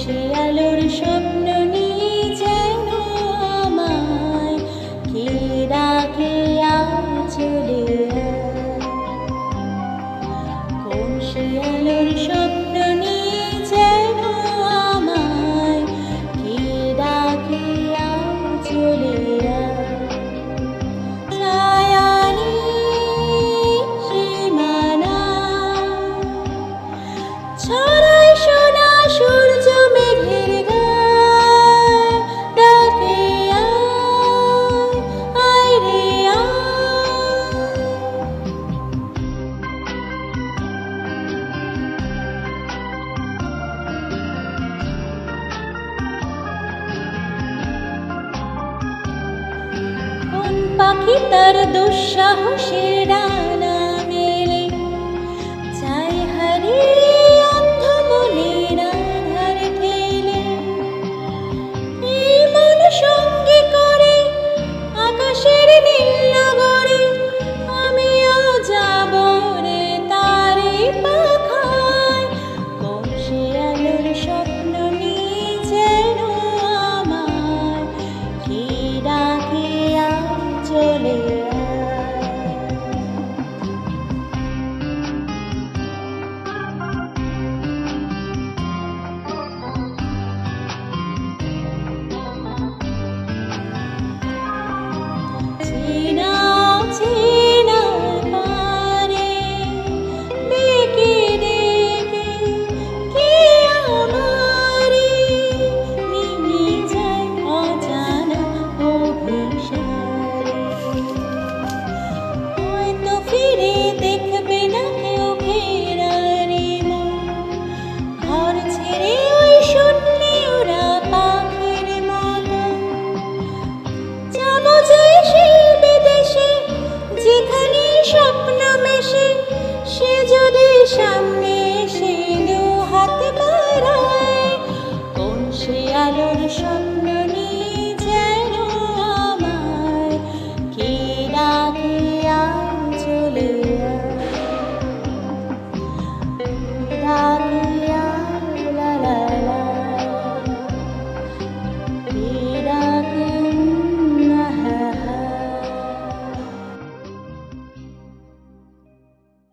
সে আলোর স্বপ্ন নিয়ে যেন আমায় কে ডাকে আয় চলে আয়। কোন সে আলোর স্বপ্ন নিয়ে যেন আমায় কে ডাকে আয় চলে আয়। ছায়ানি সীমানা ছড়াই সোনা সূর্য মেঘের গায়, ডাকে আয়, আয় রে আয়। কোন পাখি তার দুঃসাহসের ডানা মেলে চাই হারিয়ে অন্ধ মনের আধার ঠেলে। এই মন সঙ্গে করে আকাশের নীল নগরে আমিও যাব রে তারি পাখায়। কোন সে আলোর স্বপ্ন নিয়ে যেন আমায় কে ডাকে আয় চলে আয়। চেনা চেনা পারে ডেকে ডেকে কে আমারে নিয়ে যায় অজানা অভিসারে। হয়তো ফিরে দেখবে না কেউ ফেরারি মন, ঘর ছেড়ে ওই শূন্যে ওরা পাখির মতো। যাবো যে সেই বিদেশে যেখানে স্বপ্ন মেশে, সে যদি সামনে